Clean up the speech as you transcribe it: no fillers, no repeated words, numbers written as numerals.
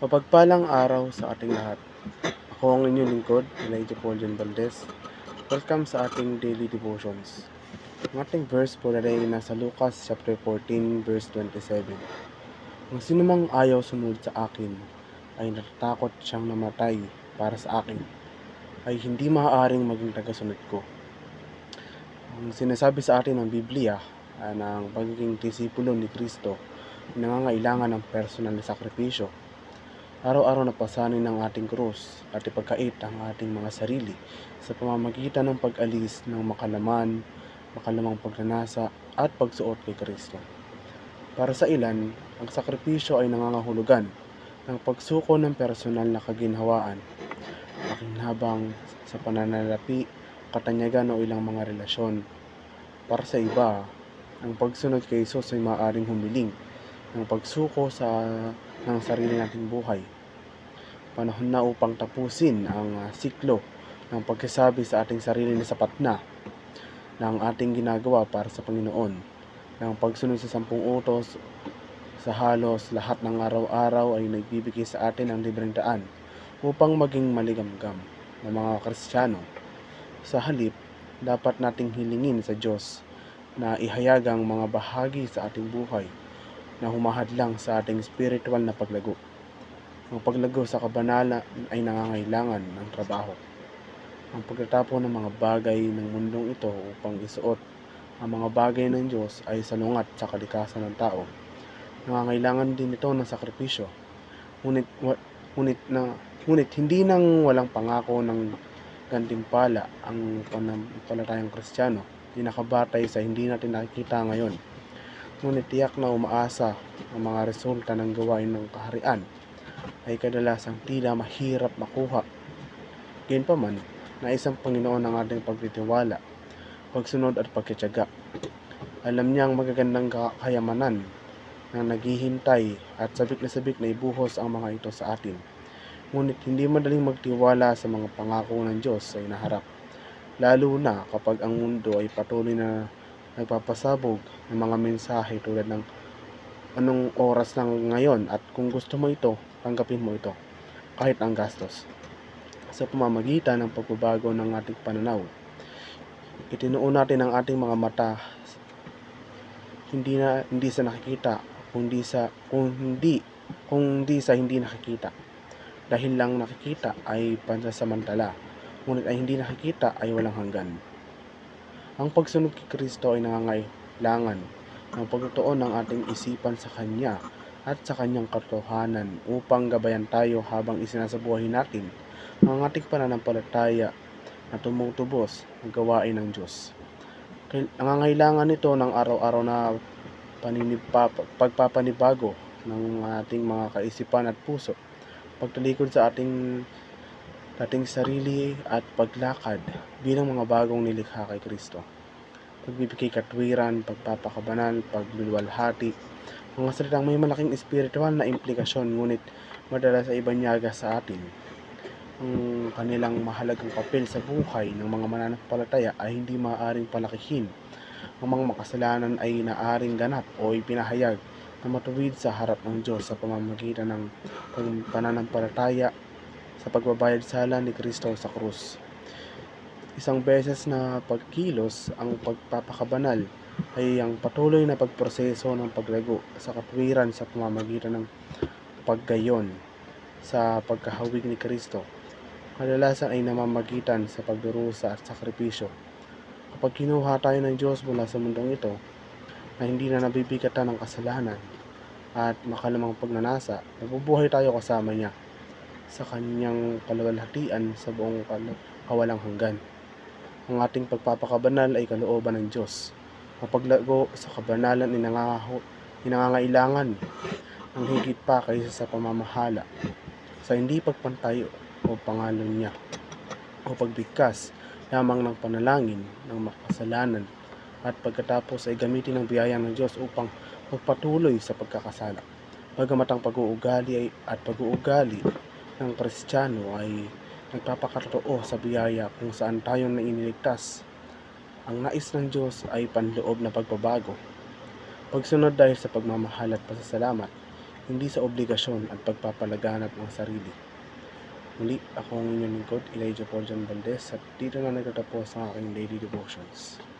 Mapagpalang araw sa ating lahat. Ako ang inyong lingkod, Elijah Paul John Valdez. Welcome sa ating daily devotions. Ang ating verse for the day ay nasa Lucas chapter 14 verse 27. Ang sinumang ayaw sunod sa akin ay natatakot siyang namatay para sa akin ay hindi maaaring maging tagasunod ko. Ang sinasabi sa atin ng Biblia ng pagiging disipulo ni Kristo ay nangangailangan ng personal na sakripisyo. Araw-araw na pasanin ng ating krus at ipagkait ang ating mga sarili sa pamamagitan ng pag-alis ng makalamang pagnanasa at pagsuot kay Kristo. Para sa ilan, ang sakripisyo ay nangangahulugan ng pagsuko ng personal na kaginhawaan, pakinabang sa pananalapi, katanyagan o ilang mga relasyon. Para sa iba, ang pagsunod kay Jesus ay maaaring humiling ng pagsuko ng sarili nating buhay. Panahon na upang tapusin ang siklo ng pagkasabi sa ating sarili na sapat na ng ating ginagawa para sa Panginoon, ng pagsunod sa 10 utos. Sa halos lahat ng araw-araw ay nagbibigay sa atin ng libreng daan upang maging maligamgam na mga Kristiyano. Sa halip, dapat nating hilingin sa Diyos na ihayag ang mga bahagi sa ating buhay na humahadlang sa ating spiritual na paglago. Ang paglago sa kabanalan ay nangangailangan ng trabaho. Ang pagtatapon ng mga bagay ng mundong ito upang isuot ang mga bagay ng Diyos ay salungat sa kalikasan ng tao. Nangangailangan din ito ng sakripisyo. Ngunit hindi nang walang pangako ng gantimpala ang pananampalatayang Kristiyano. Di nakabatay sa hindi natin nakikita ngayon. Ngunit tiyak na umaasa ang mga resulta ng gawain ng kaharian ay kadalasang tila mahirap makuha. Gayunpaman, nais ang Panginoon ang ating pagtitiwala, pagsunod at pagtitiyaga. Alam niya ang magagandang kayamanan na naghihintay at sabik na ibuhos ang mga ito sa atin. Ngunit hindi madaling magtiwala sa mga pangako ng Diyos sa inaharap, lalo na kapag ang mundo ay patuloy na nagpapasabog ng mga mensahe tulad ng anong oras lang ngayon at kung gusto mo ito, tanggapin mo ito, kahit ang gastos. Sa pamamagitan ng pagbabago ng ating pananaw, itinuon natin ang ating mga mata hindi sa nakikita, kundi sa hindi nakikita. Dahil lang nakikita ay pansasamantala, ngunit ay hindi nakikita ay walang hanggan. Ang pagsunod kay Kristo ay nangangailangan ng pagtutuon ng ating isipan sa Kanya at sa Kanyang katotohanan upang gabayan tayo habang isinasabuhay natin ang ating pananampalataya na tumutubos ng gawain ng Diyos. Nangangailangan nito ng araw-araw na pagpapanibago ng ating mga kaisipan at puso, pagtalikod sa ating sarili at paglakad bilang mga bagong nilikha kay Kristo. Pagbibigay katwiran, pagpapakabanal, pagluluwalhati, mga salitang may malaking espiritual na implikasyon ngunit madalas ay ibanyaga sa atin. Ang kanilang mahalagang papel sa buhay ng mga mananampalataya ay hindi maaaring palakihin. Ang mga makasalanan ay naaring ganap o ipinahayag na matuwid sa harap ng Diyos sa pamamagitan ng pananampalataya sa pagbabayad sala ni Kristo sa krus. Isang beses na pagkilos ang pagpapakabanal ay ang patuloy na pagproseso ng paglago sa katwiran sa pamamagitan ng paggayon sa pagkahawig ni Kristo. Kadalasan ay namamagitan sa pagdurusa at sakripisyo. Kapag kinuha tayo ng Diyos mula sa mundong ito na hindi na nabibigatan ng kasalanan at makalamang pagnanasa, nabubuhay tayo kasama niya sa kanyang kaluwalhatian sa buong kawalang hanggan. Ang ating pagpapakabanal ay kalooban ng Diyos. Ang paglago sa kabanalan ay nangangailangan ng higit pa kaysa sa pamamahala sa hindi pagpantay o pangalan niya o pagbigkas lamang ng panalangin ng makasalanan at pagkatapos ay gamitin ang biyaya ng Diyos upang magpatuloy sa pagkakasala. Bagamat ang pag-uugali ng Kristiyano ay nagpapakatotoo sa biyaya kung saan tayo na iniligtas. Ang nais ng Diyos ay panloob na pagbabago, pagsunod dahil sa pagmamahal at pasasalamat, hindi sa obligasyon at pagpapalaganap ng sarili. Muli, ako ang inyong lingkod, Elijah Paul John Valdez, at dito na nagtatapos ang aking daily devotions.